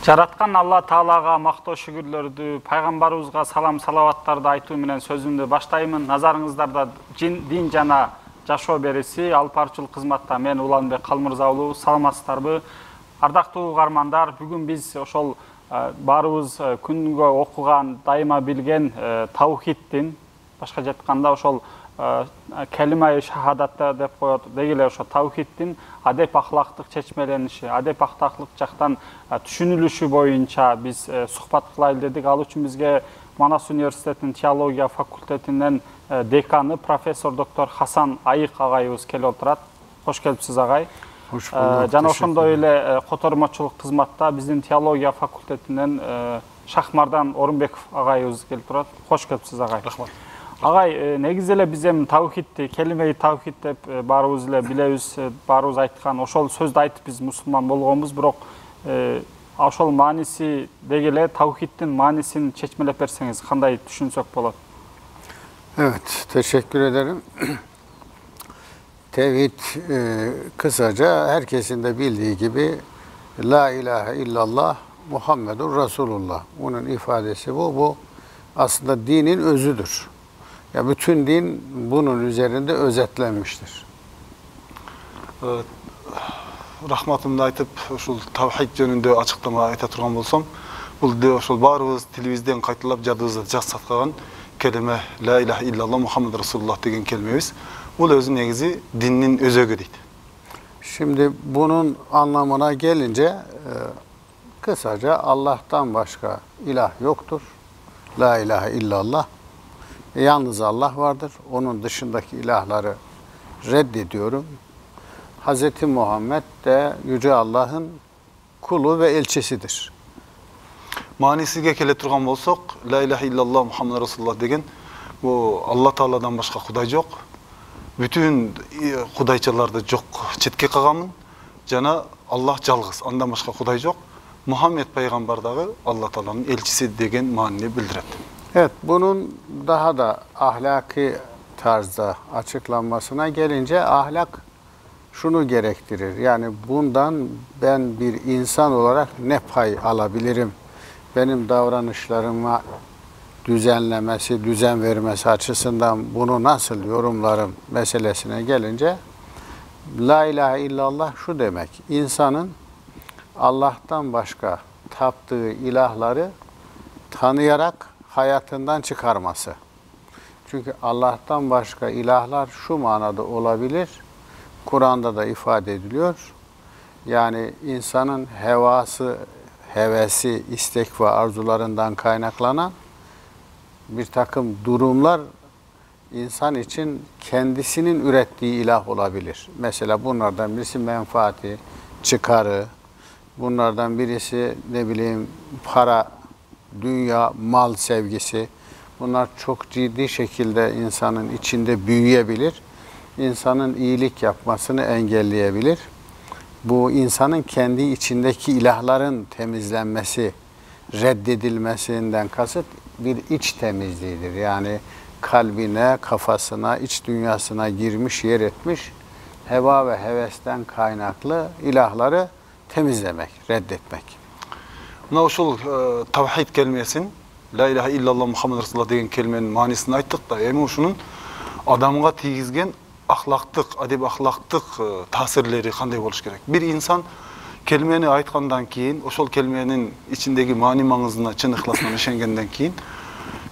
Жараткан Алла Таалага мактоо шүгүрлөрдү, пайгамбарыбызга салам салаваттарды айтуу менен сөзүмдү баштаймын. Назарыңыздарда дин жана жашоо бериси алып баруучулук кызматта мен Уланбек Калмырза уулу, саламатсыздарбы? Ардактуу угармандар, бүгүн биз ошол баарыбыз күнгө окуган, дайыма билген таухиддин, башка жатканда ошол келима-и шахадатта деп коет, деги эле ошо таухиддин адеп ахлактык чечмелениши, адеп ахлактык жактан түшүнүлүшү боюнча биз сухбат кылайлы дедик. Ал үчүн бизге Манас университетинин теология факультетинин деканы профессор доктор Хасан Айык агайыбыз келип отурат. Кош келипсиз агай. Жана ошондой эле котормочулук кызматта биздин теология факультетинен Шахмардан Орунбеков агайыбыз келип турат. Кош келипсиз агай. Рахмат. Агай, негизи эле биз эми таухидди, келиме-и таухид деп баарыбыз эле билебиз, баарыбыз айткан, ошол сөздү айтып биз мусулман болгонбуз, бирок ошол мааниси деги эле таухиддин маанисин чечмелеп берсеңиз кандай түшүнсөк болот? Evet, teşekkür ederim. Tevhid kısaca herkesin de bildiği gibi La ilahe illallah Muhammedur Resulullah. Bunun ifadesi bu. Bu aslında dinin özüdür. Ya bütün din bunun üzerinde özetlenmiştir. Rahmatımda aytıp ошол тавхид жөнүндө ачыктама айта турган болсом, бул ошол баарыбыз тилибизден кайталап жадыбызда жасаткан kelime La ilahe illallah Muhammed Resulullah деген kelimemiz. Bu özü negizi dinin özögü deydi. Şimdi bunun anlamına gelince kısaca Allah'tan başka ilah yoktur. La ilahe illallah. Yalnız Allah vardır. Onun dışındaki ilahları reddediyorum. Hz. Muhammed de Yüce Allah'ın kulu ve elçisidir. Manisiga kele turgan bolsok, La ilahe illallah Muhammed Resulullah деген bu Allah Taala'dan başka Kuday yok. Bütün Kudayçalarda yok çetke kagamın. Jana Allah жалгыз, andan başka Kuday yok. Muhammed peygamberdağı Allah Taala'nın elçisi деген manini bildiret. Evet, bunun daha da ahlaki tarzda açıklanmasına gelince ahlak şunu gerektirir. Yani bundan ben bir insan olarak ne pay alabilirim? Benim davranışlarıma düzenlemesi, düzen vermesi açısından bunu nasıl yorumlarım meselesine gelince La ilahe illallah şu demek. İnsanın Allah'tan başka taptığı ilahları tanıyarak hayatından çıkarması. Çünkü Allah'tan başka ilahlar şu manada olabilir. Kur'an'da da ifade ediliyor. Yani insanın hevesi, istek ve arzularından kaynaklanan bir takım durumlar insan için kendisinin ürettiği ilah olabilir. Mesela bunlardan birisi menfaati, çıkarı, bunlardan birisi ne bileyim para, dünya, mal sevgisi. Bunlar çok ciddi şekilde insanın içinde büyüyebilir. İnsanın iyilik yapmasını engelleyebilir. Bu insanın kendi içindeki ilahların temizlenmesi, reddedilmesinden kasıt bir iç temizliğidir. Yani kalbine, kafasına, iç dünyasına girmiş, yer etmiş heva ve hevesten kaynaklı ilahları temizlemek, reddetmek. Mına ошол тавхид келмесин La ilahe illallah Muhammed Resulullah деген kelimenin manisini ayttık da, эми ушунун адамга тийгизген ahlaktık, adep ahlaktık tasirleri kanday boluş gerek. Bir insan kelimeni aytkandan keyin, ошол kelimenin içindeki mani mаңызына, çın ıhlasına işengenden keyin,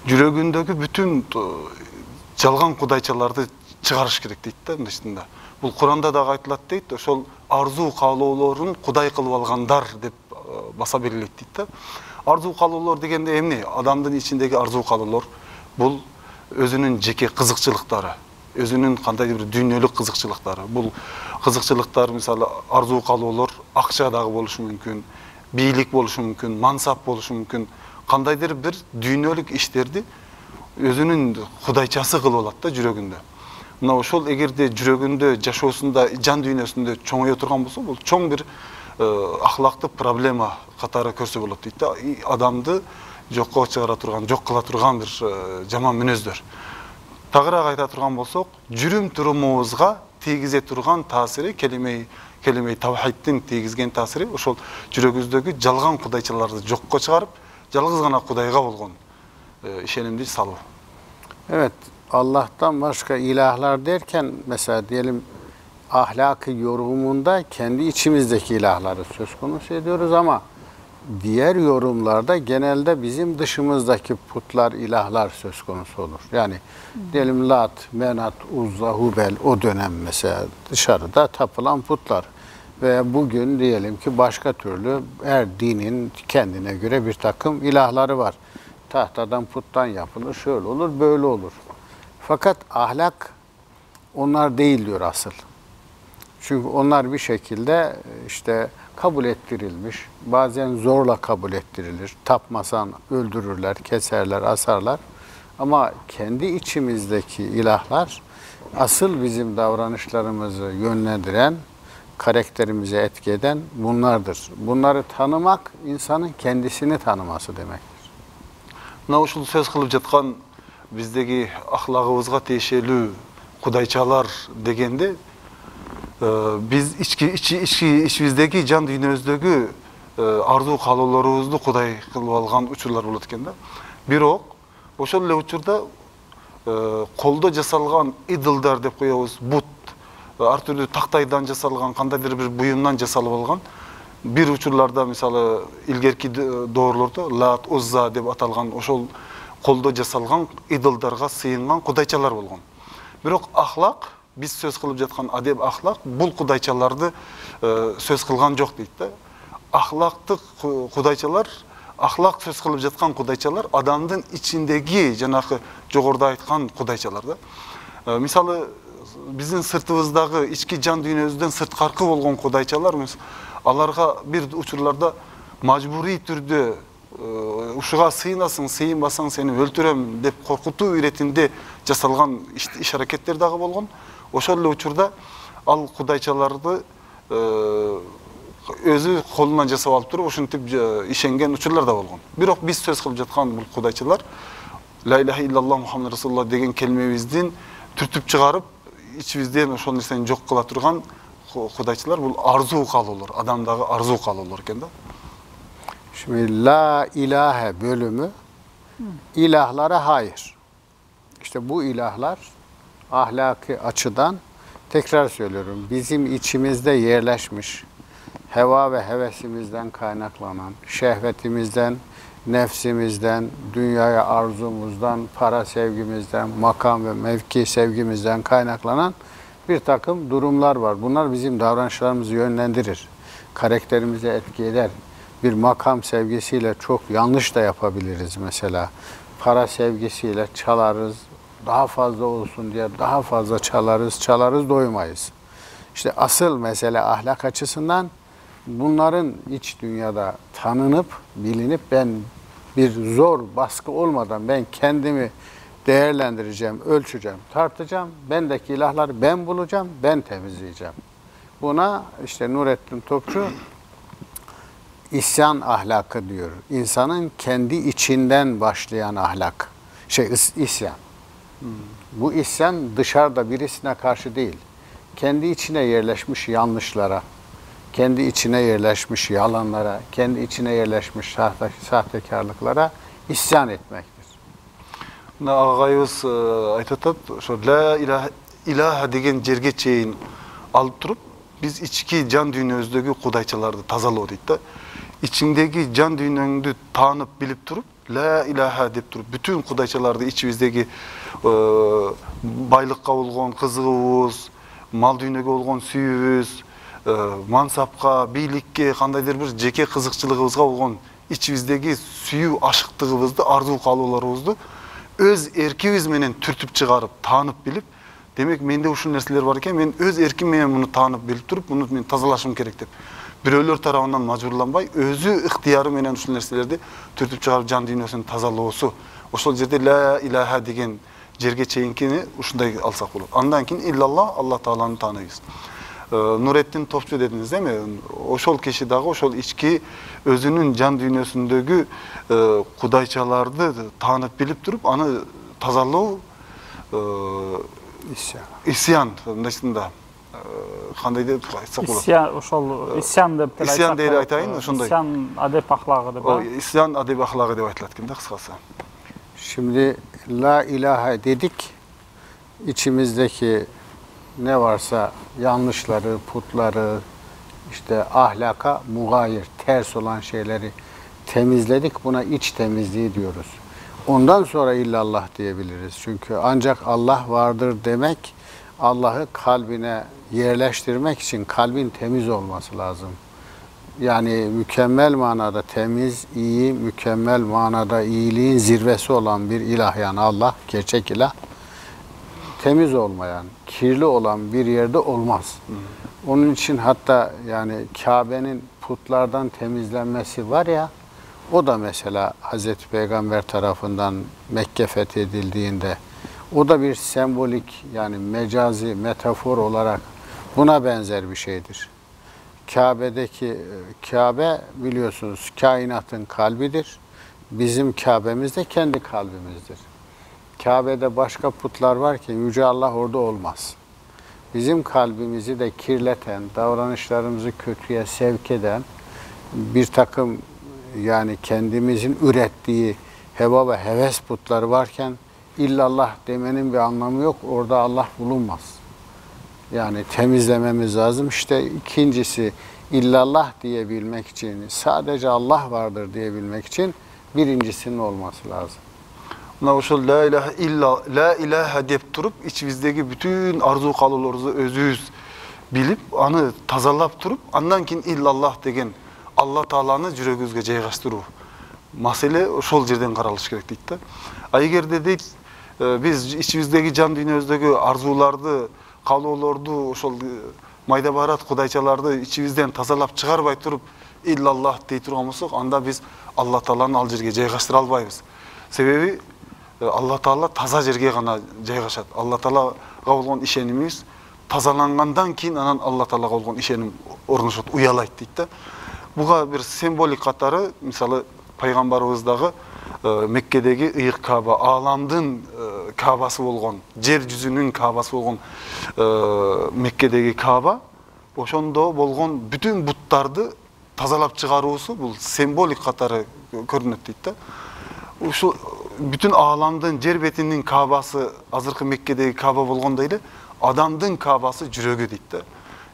жүрөгүндөгү bütün жалган кудайчаларды чыгарыш керек дейт да мындайчында. Бул Куранда да айтылат дейт, ошол арзу каалоолорун кудай кылып алгандар деп basa belirleyip deyip de. Arzu kalolor degende emni? Adamın içindeki arzu kalolor bul özünün jeke kızıkçılıkları, özünün kanday bir dünyalıq kızıkçılıkları. Bul kızıkçılıklar mesela arzu kalolor akçadağı boluşu mümkün, biyilik boluşu mümkün, mansap boluşu mümkün. Kandaydır bir dünyalıq işlerdi özünün kudayçası kıl olat da жүрөгүндө. Mına ошол эгерде жүрөгүндө, жашоосунда, жан дүйнөсүндө чоңое турган болсо, бул чоң bir ahlaklı problema katara körse bulup deydi. Adamdı jokko çıgara turgan, jok kıla turgan bir jaman münözdür. Tağıra ayta turgan bolsok, жүрүм турумубузга тийгизе турган таасири, келime-i tawhidдин тийгизген таасири ошол жүрөгүбүздөгү жалган кудайчыларды жокко чыгарып, жалгыз гана Kudayga болгон işenimdi salуу. Evet, Allah'tan başka ilahlar derken mesela diyelim ahlaki yorumunda kendi içimizdeki ilahları söz konusu ediyoruz ama diğer yorumlarda genelde bizim dışımızdaki putlar, ilahlar söz konusu olur. Yani diyelim Lat, Menat, Uzza, Hubel o dönem mesela dışarıda tapılan putlar. Ve bugün diyelim ki başka türlü her dinin kendine göre bir takım ilahları var. Tahtadan, puttan yapılır, şöyle olur, böyle olur. Fakat ahlak onlar değil diyor asıl. Çünkü onlar bir şekilde işte kabul ettirilmiş, bazen zorla kabul ettirilir. Tapmasan öldürürler, keserler, asarlar. Ama kendi içimizdeki ilahlar asıl bizim davranışlarımızı yönlendiren, karakterimize etki eden bunlardır. Bunları tanımak insanın kendisini tanıması demektir. Mына ушул сөз кылып жаткан биздеги ахлагыбызга тиешелүү кудайчалар дегенде биз ичибиздеги жан дүйнөбүздөгү ардуу каалоолорубузду Кудай кылып алган учурлар болот экен да. Бирок ошол эле учурда колдо жасалган идолдар деп коебуз, бут, ар түрдүү тактайдан жасалган, кандайдыр бир буюмдан жасалып алган бир учурларда мисалы илгерки доорлордо Лат, Узза деп аталган ошол колдо жасалган идолдарга сыйынган кудайчалар болгон. Бирок ахлак, биз сөз кылып жаткан адеп ахлак бул кудайчаларды сөз кылган жок дейт да. Ахлактык кудайчалар, ахлак сөз кылып жаткан кудайчалар адамдын ичиндеги жанагы жогоруда айткан кудайчалар да. Мисалы биздин сыртыбыздагы ички жан дүйнөбүздөн сырткаркы болгон кудайчалар аларга бир учурларда мажбурий түрдө ушуга сыйынасың, сыйынбасаң сени өлтүрөм деп коркутуу иретинде жасалган иш аракеттер дагы болгон. Ошол эле учурда ал кудайчаларды өзү колунан жасап алып туруп ушинтип ишенген учурлар да болгон. Бирок биз сөз кылып жаткан бул кудайчалар ла илаха иллаллах Мухаммад Расулуллах деген келмебиздин түртүп чыгарып, ичибизден ошол нерсени жок кыла турган kudayçılar bu arzu kalolur, adamdaki arzu kalolur kendi. Şimdi la ilahe bölümü ilahlara hayır. İşte bu ilahlar ahlaki açıdan tekrar söylüyorum bizim içimizde yerleşmiş heva ve hevesimizden kaynaklanan, şehvetimizden, nefsimizden, dünyaya arzumuzdan, para sevgimizden, makam ve mevki sevgimizden kaynaklanan bir takım durumlar var. Bunlar bizim davranışlarımızı yönlendirir. Karakterimize etki eder. Bir makam sevgisiyle çok yanlış da yapabiliriz mesela. Para sevgisiyle çalarız. Daha fazla olsun diye daha fazla çalarız doymayız. İşte asıl mesele ahlak açısından bunların iç dünyada tanınıp, bilinip ben bir zor baskı olmadan ben kendimi değerlendireceğim, ölçeceğim, tartacağım. Bendeki ilahları ben bulacağım, ben temizleyeceğim. Buna işte Nurettin Topçu isyan ahlakı diyor. İnsanın kendi içinden başlayan ahlak. İsyan. Bu isyan dışarıda birisine karşı değil. Kendi içine yerleşmiş yanlışlara, kendi içine yerleşmiş yalanlara, kendi içine yerleşmiş sahtekarlıklara isyan etmektir. Ağayız aytatat, la ilaha degen jerge çeyin alıp turup, biz içki can dünyözdögü kudayçalarda tazalı deyit da, içindeki can dünyöngdü tanıp bilip turup, la ilaha deyip turup, bütün kudayçalarda içimizdeki baylıkka olgon kızığыбыз, mal dünyöge olgon sүйүүбүз, mansapka, bilikке, kandaydır bir jeke kızıkçılığыбызга olgon içimizdeki sүйүү aşıktığыбызды, arzu kalууларыбызды öz erkimiz menen türtüp çıkarıp, tanıp bilip, demek mende uşun nerseler var eken, men öz erkim menen bunu tanıp bilip durup, bunu men tazalaşım gerek dep. Biröylөр tarafından majburlanbay, özü ihtiyarı menen uşun nerselerdi türtüp çıkarıp can dünyasını tazaloosu. Oşol jerde la ilaha degen jerge çeyinkini uşunday alsak bolot. Andan keyin illallah, Allah Taala'nı tanıyız. Nurettin Topçu dediniz değil mi? Oşol kişi dağı, oşol içki özünün can dünyasındaki kudayçalarda tanıp bilip durup, anı tazallığı isyan. Kандай dep aytsak bolot? İsyan, ошол isyan dep İsyan deyip aytayın, ошондой. İsyan adep ahlakı dep. O isyan adep ahlakı dep aytılат eкен да kıskası. Şimdi la ilahe dedik, içimizdeki ne varsa yanlışları, putları, işte ahlaka mugayir, ters olan şeyleri temizledik. Buna iç temizliği diyoruz. Ondan sonra illallah diyebiliriz. Çünkü ancak Allah vardır demek, Allah'ı kalbine yerleştirmek için kalbin temiz olması lazım. Yani mükemmel manada temiz, iyi, mükemmel manada iyiliğin zirvesi olan bir ilah, yani Allah, gerçek ilah, temiz olmayan, kirli olan bir yerde olmaz. Onun için hatta yani Kabe'nin putlardan temizlenmesi var ya, o da mesela Hazreti Peygamber tarafından Mekke fethedildiğinde o da bir sembolik, yani mecazi, metafor olarak buna benzer bir şeydir. Kabe biliyorsunuz kainatın kalbidir. Bizim Kabe'miz de kendi kalbimizdir. Kabe'de başka putlar varken Yüce Allah orada olmaz. Bizim kalbimizi de kirleten, davranışlarımızı kötüye sevk eden bir takım, yani kendimizin ürettiği heva ve heves putları varken illallah demenin bir anlamı yok. Orada Allah bulunmaz. Yani temizlememiz lazım. İşte ikincisi, illallah diyebilmek için, sadece Allah vardır diyebilmek için birincisinin olması lazım. Mına ошол la ilahe illa, la ilahe dep turup içimizdeki bütün arzu kalılarımızı özüz bilip, anı tazalap turup, andan keyin illallah degen Allah Taala'nı жүрөгүбүzгө жайгаштыруу. Маселе ошол жерден каралыш керек дейт да. А эгерде дейт биз ичибиздеги жан дүйнөбүздөгү арзууларды, каалоолорду, ошол майда барат кудайчаларды ичибизден тазалап чыгарбай туруп илlallah дей турган болсок, анда биз Алла Тааланы ал жерге жайгаштыра албайбыз. Себеби Алла Таала таза жерге гана жайгашат. Алла Таалага болгон ишенимибиз тазалангандан кийин анан Алла Таалага болгон ишеним орношот, уялайт дейт да. Буга бир символик катары, мисалы пайгамбарыбыздагы Меккедеги ыйык Каба, аламдын Кабасы болгон, жер жүзүнүн Кабасы болгон Меккедеги Каба, ошондо болгон бүтүн буттарды тазалап чыгаруусу бул символик катары көрүнөт дейт да. Ушул бүтүн аламдын жер бетинин Кабасы, азыркы Меккедеги Каба болгондой эле адамдын Кабасы жүрөгү дейт да.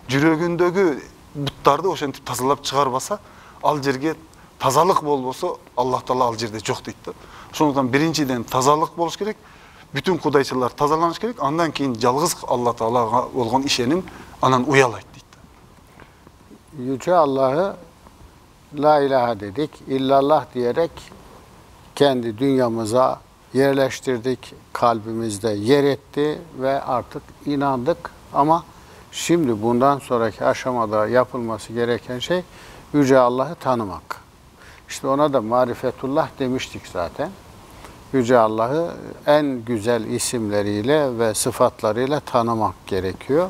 Жүрөгүндөгү буттарды ошентип тазалап чыгарбаса, ал жерге тазалык болбосо, Алла Таала ал жерде жок дейт да. Ошондуктан биринчиден тазалык болуш керек, бүтүн кудайчылар тазаланыш керек, андан кийин жалгыз Алла Таалага болгон ишеним анан уялайт дейт да. Yüce Allah'ı la ilahe dedik, illallah diyerek kendi dünyamıza yerleştirdik, kalbimizde yer etti ve artık inandık. Ama şimdi bundan sonraki aşamada yapılması gereken şey Yüce Allah'ı tanımak. İşte ona da marifetullah demiştik zaten. Yüce Allah'ı en güzel isimleriyle ve sıfatlarıyla tanımak gerekiyor.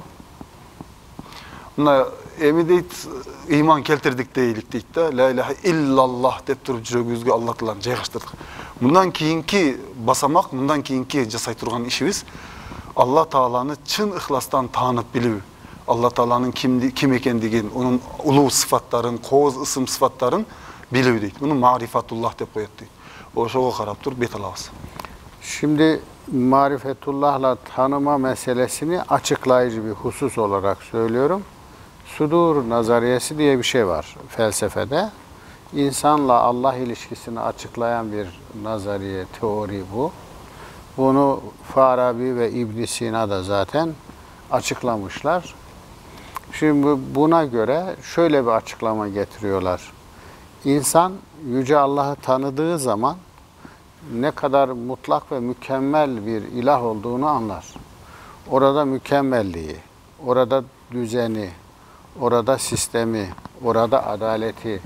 Mına emi deyt iman keltirdik deylik deyt da, la ilahe illallah dep turup жүрөгүбүzгө Алла Тааланы жайгаштырдык. Мындан кийинки басамак, мындан кийинки жасай турган ишибиз Алла Тааланы чын ыхластан таанып билүү. Алла Тааланын ким экендигин, онун улуу сыфаттарын, кооз ысым сыфаттарын билүү дейт. Муну марифатуллах деп коет дейт. Ошого карап туруп бет алабыз. Şimdi marifetullah'la tanıma meselesini açıklayıcı bir husus olarak söylüyorum. Sudur nazariyesi diye bir şey var felsefede. İnsanla Allah ilişkisini açıklayan bir nazariye, teori bu. Bunu Farabi ve İbn Sina da zaten açıklamışlar. Şimdi buna göre şöyle bir açıklama getiriyorlar. İnsan Yüce Allah'ı tanıdığı zaman ne kadar mutlak ve mükemmel bir ilah olduğunu anlar. Orada mükemmelliği, orada düzeni, orada sistemi, orada adaleti,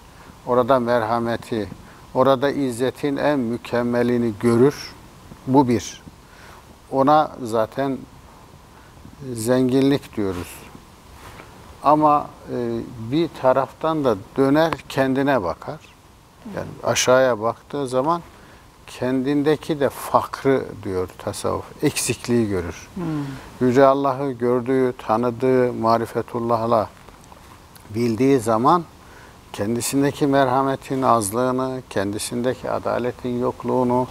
orada merhameti, orada izzetin en mükemmelini görür. Bu bir. Ona zaten zenginlik diyoruz. Ama bir taraftan da döner kendine bakar. Yani aşağıya baktığı zaman kendindeki de fakrı diyor tasavvuf. Eksikliği görür. Yüce Allah'ı gördüğü, tanıdığı, marifetullah'la bildiği zaman kendisindeki merhametin azlığını, kendisindeki adaletin yokluğunu,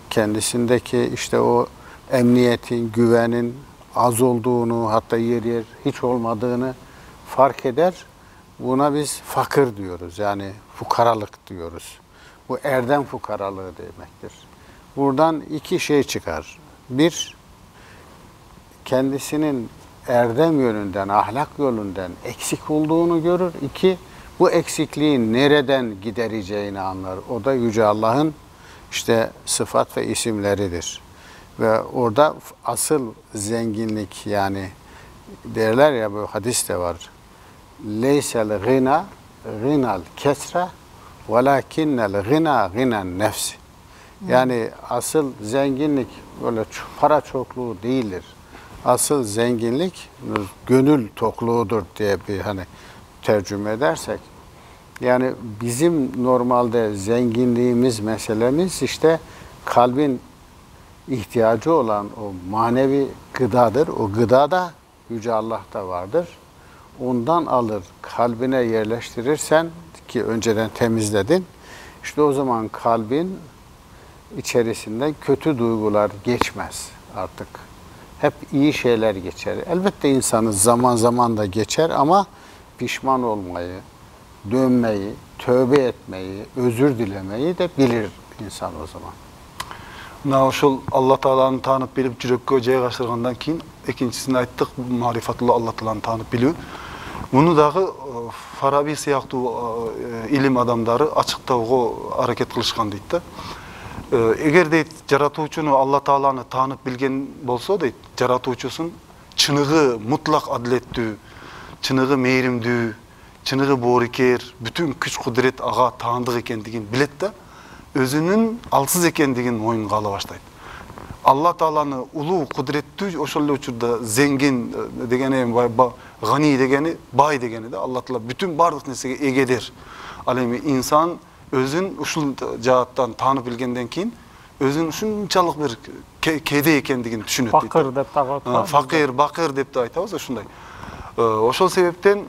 kendisindeki işte o emniyetin, güvenin az olduğunu, hatta yer yer hiç olmadığını fark eder. Buna biz fakir diyoruz. Yani fukaralık diyoruz. Bu erdem fukaralığı demektir. Buradan iki şey çıkar. Bir, kendisinin erdem yönünden, ahlak yönünden eksik olduğunu görür. İki, bu eksikliğin nereden gidereceğini anlar. O da Yüce Allah'ın işte sıfat ve isimleridir. Ve orada asıl zenginlik, yani derler ya, bu hadis de var. Leysel gina ginal kesre velakinnel gina ginen nefsi. Yani asıl zenginlik böyle para çokluğu değildir. Asıl zenginlik gönül tokluğudur diye bir hani tercüme edersek. Yani bizim normalde zenginliğimiz, meselemiz işte kalbin ihtiyacı olan o manevi gıdadır. O gıda da Yüce Allah'ta vardır. Ondan alır, kalbine yerleştirirsen ki önceden temizledin, işte o zaman kalbin içerisinden kötü duygular geçmez artık. Hep iyi şeyler geçer. Elbette insanın zaman zaman da geçer ama pişman olmayı, dönmeyi, tövbe etmeyi, özür dilemeyi de bilir insan o zaman. Ошол Алла Тааланы таанып билип жүрөккө жайгаштыргандан кийин экинчисин айттык, марифатулла Алла Тааланы таанып билүү. Муну дагы Фараби сыяктуу илим адамдары ачыктоого аракет кылышкан дейт да. Эгер дейт жаратуучуну Алла Тааланы таанып билген болсо дейт, жаратуучусун чыныгы мутлак адилеттүү, чыныгы мээримдүү, чыныгы боорукер, бүтүн күч кудурет ага таандык экендигин билет да, өзүнүн алсыз экендигин моюнга ала баштайт. Алла Тааланы улуу, кудуреттүү, ошол эле учурда зеңгин дегени, гани дегени, бай дегени да, Алла Таала бүтүн бардык нерсеге эгедир. Ал эми инсан өзүн ушул жааттан таанып билгенден кийин өзүн ушунчалык бир кеде экендигин түшүнөт. Факыр деп да атабыз. Факыр, бакыр деп да айтабыз ушундай. Ошол себептен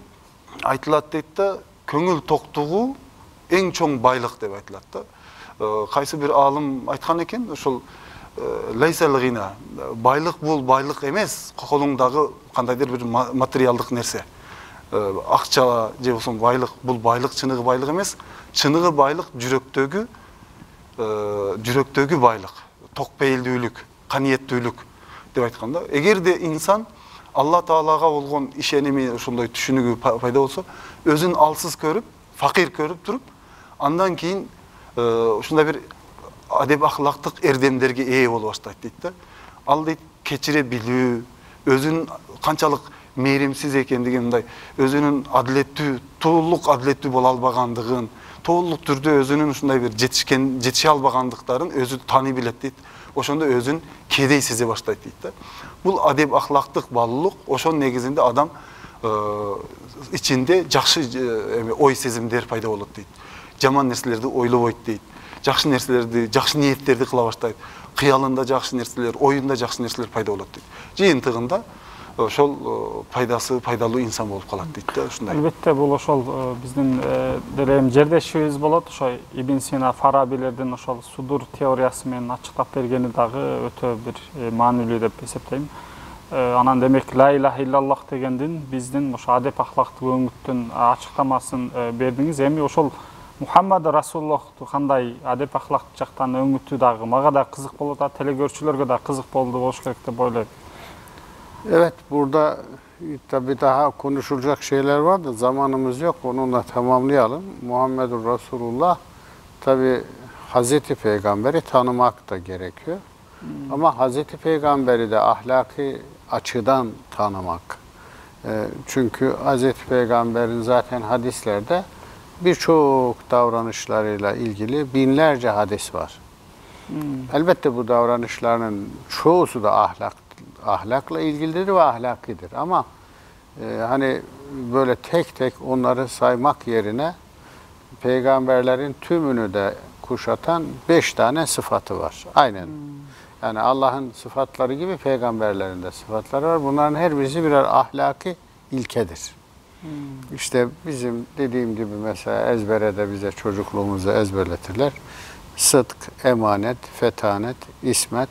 айтылат дейт да, көңүл токтугу эң чоң байлык деп айтылат да. Кайсы бир алым айткан экен, ошол лейсел гина, байлык бул байлык эмес, колуңдагы кандайдыр бир материалдык нерсе. Акча же болсо байлык, бул байлык чыныгы байлык эмес, чыныгы байлык жүрөктөгү байлык, токпейилдүүлүк, каниеттүүлүк деп айтканда. Эгерде инсан Алла Таалага болгон ишеними, ошондой түшүнүгү пайда болсо, өзүн алсыз көрүп, факир көрүп туруп, андан кийин ушундай бир адеп ахлактык эрдемдерге ээ боло баштайт дейт да. Ал дейт кечире билүү, өзүнүн канчалык мээримсиз экендигин, мындай өзүнүн адилеттүү, толук адилеттүү боло албагандыгын, толук түрдө өзүнүн ушундай бир жетише албагандыктарын өзү тааный билет дейт. Ошондо өзүн кедей сезе баштайт дейт да. Бул адеп ахлактык баалуулук, ошонун негизинде адам ичинде жакшы ой сезимдер пайда болот дейт. Жаман нерселерди ойлобойт дейт. Жакшы нерселерди, жакшы ниеттерди кыла баштайт. Кыялында жакшы нерселер, оюнда жакшы нерселер пайда болот дейт. Жыйынтыгында ошол пайдалуу инсан болуп калат дейт да, ушундай. Албетте бул ошол биздин делем жердешибиз болот. Ошо Ибн Сина, Фарабилердин ошол судур теориясы менен ачыктап бергени дагы өтө бир маанилүү деп эсептейм. Анан демек ла илаха иллаллах дегендин биздин ошо адеп ахлактык өңүттүн ачыктамасын бердиңиз. Эми ошол Мухаммад Расулуллахту кандай адеп ахлак жактан өңүтү дагы мага да кызык болот, телекөрүүчүлөргө да кызык болуш керек деп ойлойм. Evet, burada tabii daha konuşulacak şeyler var da zamanımız yok. Onunla tamamlayalım. Muhammedur Resulullah, tabii Hazreti Peygamber'i tanımak da gerekiyor. Ama Hazreti Peygamber'i de ahlaki açıdan tanımak. Çünkü Hazreti Peygamber'in zaten hadislerde birçok davranışlarıyla ilgili binlerce hadis var. Elbette bu davranışların çoğusu da ahlakla ilgilidir ve ahlakidir. Ama hani böyle tek tek onları saymak yerine peygamberlerin tümünü de kuşatan 5 tane sıfatı var. Aynen. Yani Allah'ın sıfatları gibi peygamberlerin de sıfatları var. Bunların her birisi birer ahlaki ilkedir. İşte bizim dediğim gibi mesela ezbere de bize çocukluğumuzda ezberletirler. Sıdk, emanet, fetanet, ismet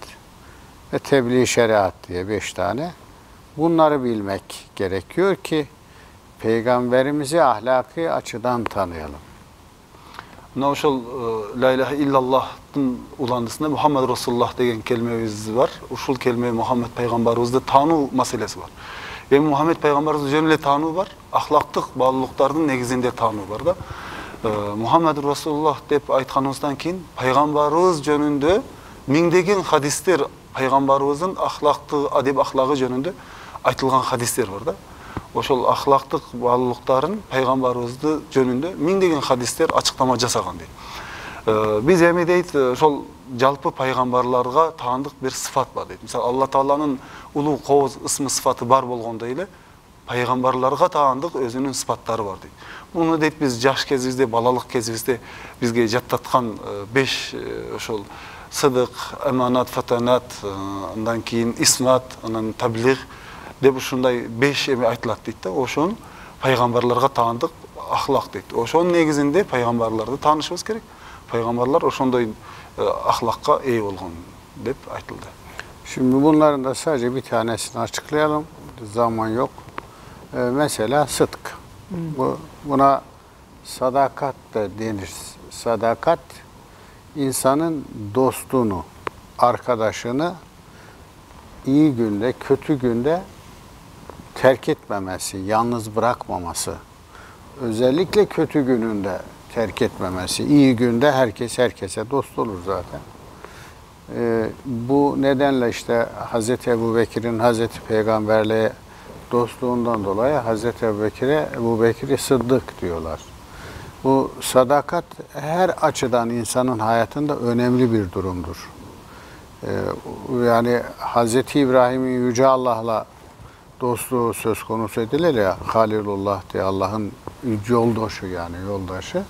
ve tebliğ şeriat diye 5 tane. Bunları bilmek gerekiyor ki peygamberimizi ahlaki açıdan tanıyalım. Uşul la ilahe illallah'ın ulandısında Muhammed Resulullah degen kelimemiz var. Uşul kelime Muhammed peygamberimizni tanuu maselesi var. Ve Muhammed peygamberimiz jönüyle tanuu var. Ahlaktık bağlılıklarının negizinde tanuu var da. Muhammed Resulullah dep aytkanımızdan keyin peygamberimiz jönünde mingdegen hadisler peygamberimizin ahlaktığı, adep ahlakı jönünde aytılgan hadisler var da. Oşol ahlaktık bağlılıkların peygamberimizni jönünde mingdegen hadisler açıklama jasagan deyt. Biz emi deyt, şol jalpı peygamberlarga taandık bir sıfat var deyt. Misal Allah Taala'nın ulu Qoz ismi sıfatı bar bolgonda ile peygamberlarga taandık özünün sıfatları var deyt. Bunu deyt biz jaş kezibizde, balalık kezibizde bizge jattatkan 5 oşol sıdık, emanat, fatanat, ondan keyin ismat, ondan tabliğ dep uşunday 5 emi aytılат deyt da. Oşon peygamberlarga taandık ahlak deyt. Oşonun negizinde peygamberlardy tanışыбыз керек. Peygamberler oşonday ahlakka iyi olgan dep aytıldı. Şimdi bunların da sadece bir tanesini açıklayalım. Zaman yok. Mesela sıdk. Buna sadakat da denir. Sadakat insanın dostunu, arkadaşını iyi günde, kötü günde terk etmemesi, yalnız bırakmaması. Özellikle kötü gününde terk etmemesi. İyi günde herkes herkese dost olur zaten. Bu nedenle işte Hz. Ebubekir'in Hz. Peygamberliğe dostluğundan dolayı Hz. Ebubekir'e Sıddık diyorlar. Bu sadakat her açıdan insanın hayatında önemli bir durumdur. Yani Hz. İbrahim'in Yüce Allah'la dostluğu söz konusu edilir ya, Halilullah diye Allah'ın yoldaşı yani yoldaşı.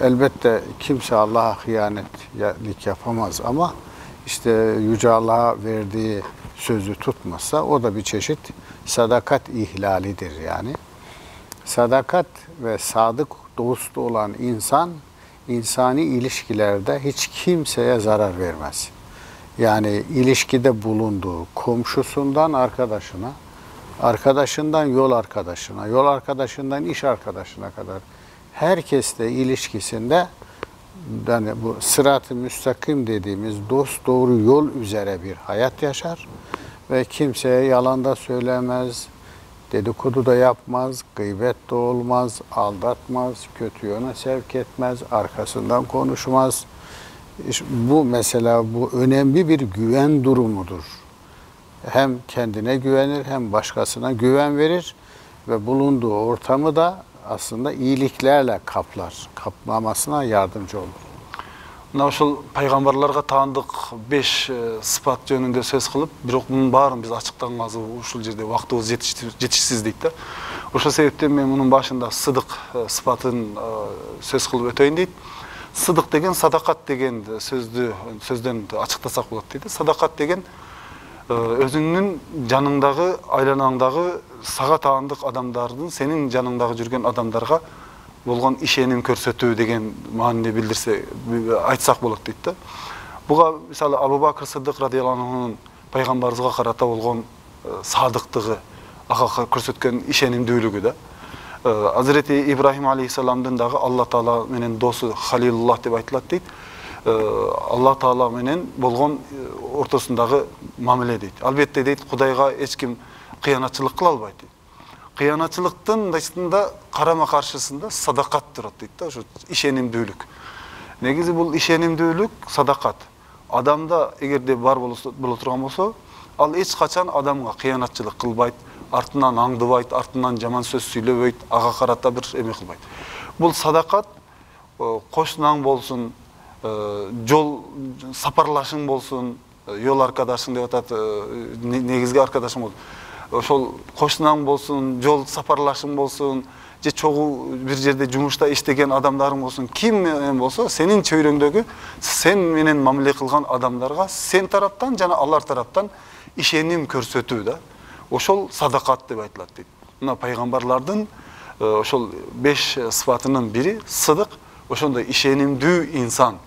Elbette kimse Allah'a hıyanetlik yapamaz ama işte Yüce Allah'a verdiği sözü tutmazsa o da bir çeşit sadakat ihlalidir yani. Sadakat ve sadık dost olan insan, insani ilişkilerde hiç kimseye zarar vermez. Yani ilişkide bulunduğu komşusundan arkadaşına, arkadaşından yol arkadaşına, yol arkadaşından iş arkadaşına kadar herkesle ilişkisinde yani bu sırat-ı müstakim dediğimiz dost doğru yol üzere bir hayat yaşar ve kimseye yalan da söylemez, dedikodu da yapmaz, gıybet de olmaz, aldatmaz, kötü yöne sevk etmez, arkasından konuşmaz. Bu mesela bu önemli bir güven durumudur. Hem kendine güvenir hem başkasına güven verir ve bulunduğu ortamı da aslında iyiliklerle kaplar. Kaplamasına yardımcı olur. Uşul peygamberlarga taandık 5 sıfat jönünde söz kılıp, birok bunun baарын biz açıklanmazı uşul jerde wagtыбыз жетишsiz deyt da. Ошол себептен men bunun başında sıdık sıfatın söz kılıp öteyin deyt. Sıdık degen sadakat degen sözden açıklasak bolat deydi. Sadakat degen özünün janыңдагы, aylanаңдагы saga taandık adamdardын senin janыңдагы жүрген adamдарга болгон ишеним көрсөтүү деген маанини билдирсе, айтсак болот дейт да. Буга мисалы Абу Бакр Сыддык радыйаллаху анхунун пайгамбарыбызга карата болгон садыктыгы, ага көрсөткөн ишенимдүүлүгү да. Hazreti İbrahim Aleyhisselam'dan dağı Allah Taala menen dostu Halilullah dep aytılат deyt. Allah Taala menen bolgon ortasındağı mamile deyt. Albatta deyt, Kudayga hiç kim kıyanatçılık kıla albayt deyt. Kıyanatçılıktın da karama karşısında sadakat durat deyt da, şu işenimdүүлük. Negizi bul işenimdүүлük sadakat. Adamda egerde bar bola turgan bolsa, al hiç kaçan adamga kıyanatçılık kılbayt. Артынан аңдыбайт, артынан жаман сөз сүйлөбөйт, ага карата бир эме кылбайт. Бул садакат кошунаң болсун, жол сапарлашың болсун, yol arkadaşın деп атат, негизги arkadaşың болсун. ошол кошунаң болсун, жол сапарлашың болсун, же чогуу бир жерде жумушта иштеген адамдарың болсун, ким менен болсо, сенин чөйрөңдөгү сен менен мамиле кылган адамдарга сен тараптан жана алар тараптан ишеним көрсөтүү да. Ошол садакат деп айтылат дейт. Мына пайгамбарлардын ошол 5 сыфатынын бири сыдык, ошондой ишенимдүү инсан.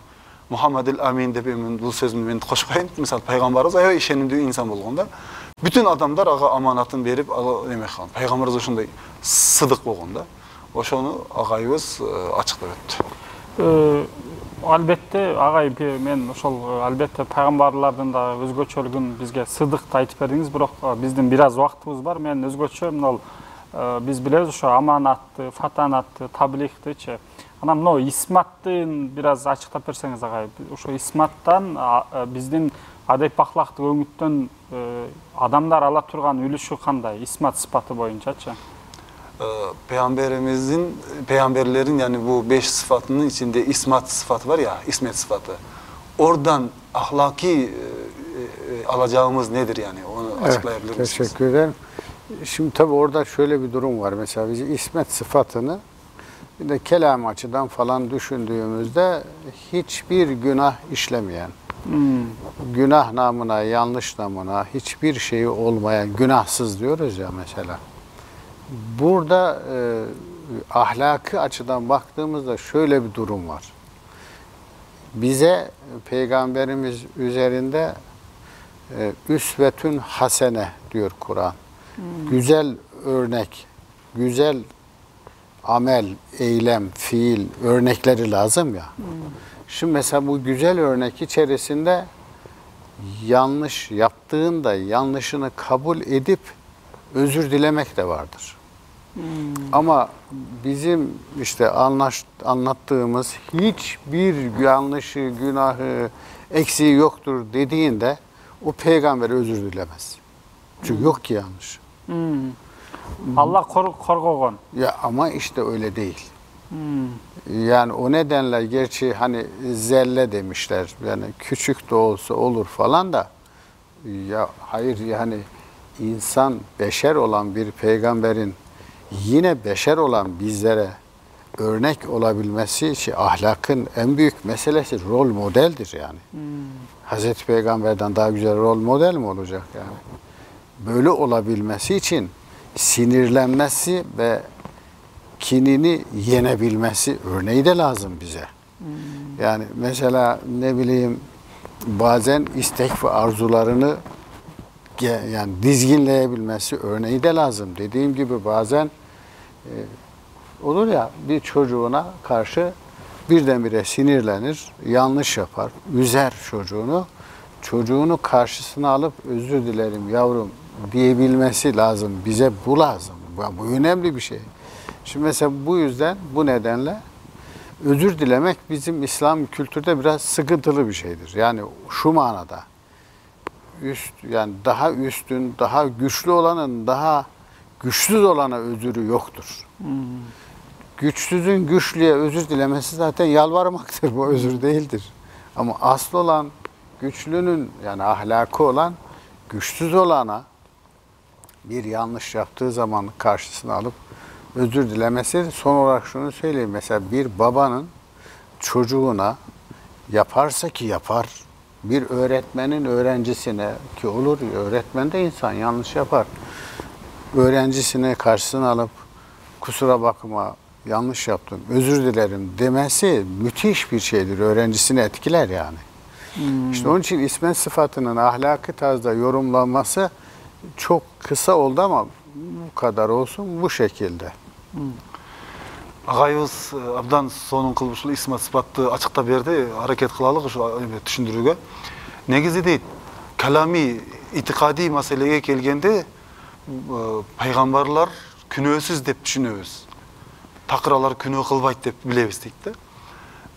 Мухаммадил Амин деп бул сөзүмдү мен кошпойм. Мисалы пайгамбарыбыз аябай ишенимдүү инсан болгондо, бүтүн адамдар ага аманатын берип, эме кылган. Пайгамбарыбыз ошондой сыдык болгон да. Ошону агайыбыз ачыктап өттү. Албетте агай, мен ошол албетте пайгамбарлардын да өзгөчөлүгүн бизге сыдыкты айтып бердиңиз, бирок биздин бир аз убактыбыз бар. Мен өзгөчө мына биз билебиз ошо аманатты, фатанатты, таблигтичи. Анан мына исматтын бир аз ачыктап берсеңиз агай. Ошо исматтан биздин адеп ахлактык өңүттөн адамдар ала турган үлүшү кандай? Исмат сыпаты боюнчачы? Peygamberlerin yani bu 5 sıfatının içinde ismat sıfatı var ya, ismet sıfatı. Oradan ahlaki alacağımız nedir yani? Onu açıklayabilir misiniz? Teşekkür ederim. Şimdi tabii orada şöyle bir durum var. Mesela biz ismet sıfatını bir de kelam açıdan falan düşündüğümüzde hiçbir günah işlemeyen, günah namına, yanlış namına hiçbir şeyi olmayan, günahsız diyoruz ya mesela. Burada ahlaki açıdan baktığımızda şöyle bir durum var. Bize Peygamberimiz üzerinde üsvetün hasene diyor Kur'an. Güzel örnek, güzel amel, eylem, fiil örnekleri lazım ya. Şimdi mesela bu güzel örnek içerisinde yanlış yaptığında yanlışını kabul edip özür dilemek de vardır. Ama bizim işte anlattığımız hiçbir yanlışı, günahı, eksiği yoktur dediğinde o peygamber özür dilemez. Çünkü yok ki yanlış. Allah korgogon. Ya ama işte öyle değil. Yani o nedenle gerçi hani zelle demişler. Yani küçük de olsa olur falan da ya hayır yani insan, beşer olan bir peygamberin yine beşer olan bizlere örnek olabilmesi için ahlakın en büyük meselesi rol modeldir yani. Hazreti Peygamber'den daha güzel rol model mi olacak yani? Böyle olabilmesi için sinirlenmesi ve kinini yenebilmesi örneği de lazım bize. Yani mesela ne bileyim bazen istek ve arzularını yani dizginleyebilmesi örneği de lazım. Dediğim gibi bazen olur ya bir çocuğuna karşı birdenbire sinirlenir, yanlış yapar, üzer çocuğunu. Çocuğunu karşısına alıp özür dilerim yavrum diyebilmesi lazım. Bize bu lazım. Bu önemli bir şey. Şimdi mesela bu yüzden, bu nedenle özür dilemek bizim İslam kültürde biraz sıkıntılı bir şeydir. Yani şu manada. Yani daha üstün, daha güçlü olanın daha güçsüz olana özürü yoktur. Güçsüzün güçlüye özür dilemesi zaten yalvarmaktır. Bu özür değildir. Ama asıl olan güçlünün yani ahlakı olan güçsüz olana bir yanlış yaptığı zaman karşısına alıp özür dilemesi. Son olarak şunu söyleyeyim. Mesela bir babanın çocuğuna yaparsa ki yapar, bir öğretmenin öğrencisine ki olur öğretmen de insan yanlış yapar. Öğrencisine karşısına alıp kusura bakma yanlış yaptım özür dilerim demesi müthiş bir şeydir. Öğrencisini etkiler yani. İşte onun için ismet sıfatının ahlaki tarzda yorumlanması çok kısa oldu ama bu kadar olsun bu şekilde. Agayыбыз абдан сонун кылып ушул исмат сыпатты ачыктап берди, аракет кылалык ушу түшүндүрүүгө. Негизи дейт, калами итикади маселеге келгенде пайгамбарлар күнөөсүз деп түшүнөбүз. Такыралар күнөө кылбайт деп билебиз дейт да.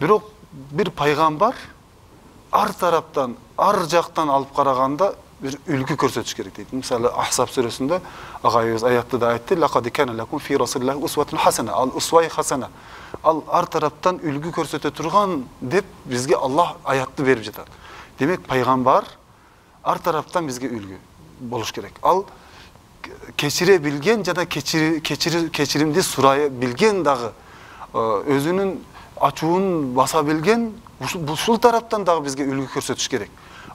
Бирок бир пайгамбар ар тараптан, ар жактан алып караганда bir ülgü көрсөтүш керек дейт. Мисалы Ахсаб сүрөсүндө агайыбыз аятты да айтты: "Лакад кана лакум фи расулиллахи усватун хасана." Ал усвай хасана. Ал ар тараптан үлгү көрсөтө турган деп бизге Аллах аятты берип жатат. Демек пайгамбар ар тараптан бизге үлгү болуш керек. Ал keçire bilgen jana keçirimdi suraya bilgen dagı özünün açuğun basa bilgen ушул тараптан дагы бизге үлгү көрсөтүш керек.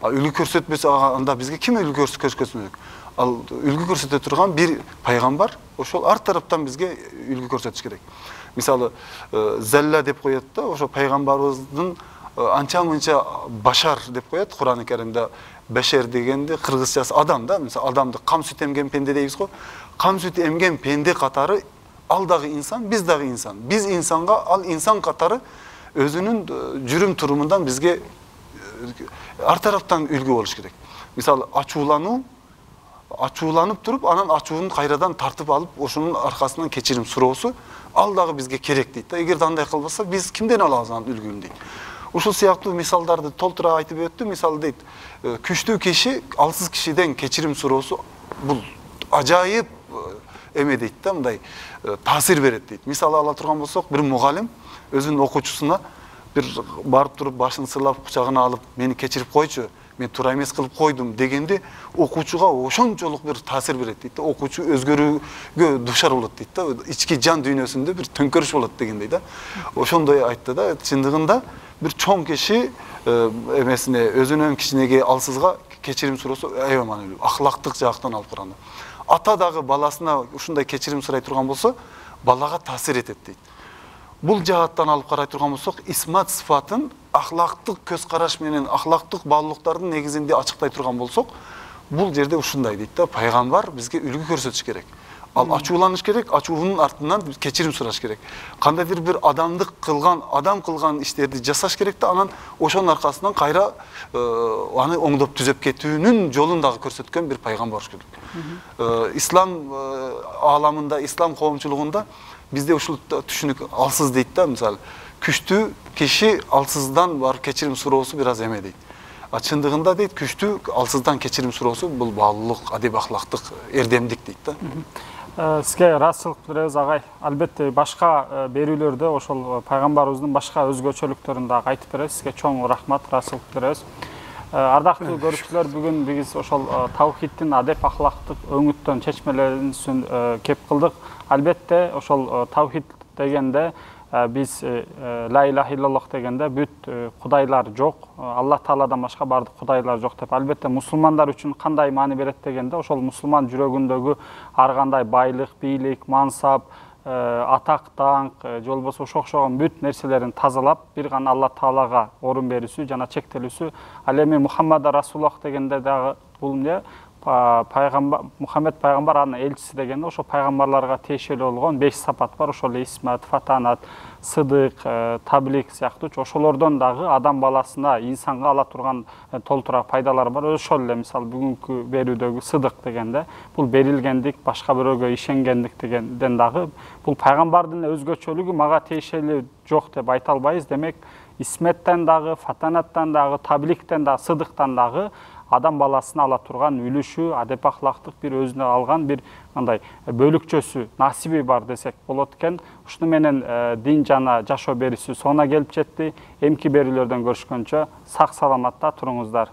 Үлгү көрсөтпөсө анда бизге ким үлгү көрсөтмөк? Ал үлгү көрсөтө турган бир пайгамбар, ошол ар тараптан бизге үлгү көрсөтүш керек. Мисалы, Зелла деп коет да, ошо пайгамбарыбыздын анча-мынча башар деп коет Кур'ан-ы Керимде. Бешер дегенде кыргызчасы адам да, мисалы адамды кам сүт эмген пенде дейбиз го. Кам сүт эмген пенде катары ал дагы инсан, биз дагы инсан. Биз инсанга, ал инсан катары өзүнүн жүрүм турумундан бизге ар тараптан үлгү болуш керек. Мисалы, ачууланып туруп, анан ачуун кайрадан тартып алып, ошонун аркасынан кечирим суроосу ал дагы бизге керек дейт да. Эгерде андай кылбаса, биз кимден алабыз анын үлгүн дейт. Ушул сыяктуу мисалдарды толтура айтып өттү. Мисалы дейт, күчтүү киши алсыз кишиден кечирим суроосу бул ажайып эме дейт да, мындай таасир берет дейт. Мисалы ала турган болсок, бир мугалим өзүнүн окуучусуна бир барып туруп башын сыйлап кучагына алып, мени кечирип койчу, мен туура эмес кылып койдум дегенде окуучуга ошончолук бир таасир берет дейт да. Окуучу өзгөрүүгө дуушар болот дейт да. Ички жан дүйнөсүндө бир төңкөрүш болот дегендей да. Ошондой айтты да. Чындыгында бир чоң киши эмесине өзүнүн кичинеге алсызга кечирим суроосу аябай маанилүү, ахлактык жактан алып караганда. Ата дагы баласына ушундай кечирим сурай турган болсо, балага таасир этет дейт. Бул жааттан алып карай турган болсок, исмат сыфатын ахлактык көз караш менен ахлактык баалуулуктардын негизинде ачыктай турган болсок, бул жерде ушундай дейт да, пайгамбар бизге үлгү көрсөтүш керек. Ал ачууланыш керек, ачуунун артынан кечирим сураш керек. Кандайдыр бир адам кылган иштерди жасаш керек да, анан ошонун аркасынан кайра аны оңдоп түзөп кетүүнүн жолун дагы көрсөткөн бир пайгамбар болуш керек. Ислам ааламында, ислам коомчулугунда бизде ушул түшүнүк алсыз дейт да, мисалы, күчтүү киши алсыздан бар кечирим суроосу бир аз эме дейт. Чындыгында дейт, күчтүү алсыздан кечирим суроосу бул баалуулук, адеп ахлактык, эрдемдик дейт да. Сизге ыраазычылык билдиребиз агай. Албетте башка берүүлөрдө ошол пайгамбарыбыздын башка өзгөчөлүктөрүн дагы айтып беребиз. Сизге чоң рахмат, ыраазычылык билдиребиз. Ардактуу көрүүчүлөр, бүгүн биз ошол таухиддин адеп ахлактык өңүттөн чечмелерин кеп кылдык. Албетте ошол таухид дегенде биз ла илаха иллаллах дегенде бүт кудайлар жок, Аллах Тааладан башка бардык кудайлар жок деп. Албетте мусулмандар үчүн кандай маани берет дегенде, ошол мусулман жүрөгүндөгү ар кандай байлык, бийлик, мансап, атак, даңк, же болбосо окшогон бүт нерселерин тазалап, бир гана Аллах Таалага орун берүүсү жана чектелүүсү. Ал эми Мухаммад Расулуллах дегенде дагы бул эмне? Мухаммед пайгамбар анын элчиси дегенде ошо пайгамбарларга тиешелүү болгон 5 сапат бар. Ошол исмат, фатанат, сыдык, таблик сыяктуу ошолордон дагы адам баласына, инсанга ала турган толтура пайдалар бар. Ошол эле мисалы бүгүнкү берүүдөгү сыдык дегенде бул берилгендик, башка бирөөгө ишенгендик дегенден дагы бул пайгамбардын өзгөчөлүгү мага тиешелүү жок деп айта албайбыз. Демек, исметтен дагы, фатанаттан дагы, табликтен дагы, сыдыктан дагы адам баласына ала турган үлүшү, адеп ахлактык бир өзүнө алган бир андай бөлүкчөсү, насиби бар десек болот экен. Ушуну менен дин жана жашоо берүүсү соңуна келип жетти. Эмки берүүлөрдөн көрүшкөнчө сак саламатта туруңуздар.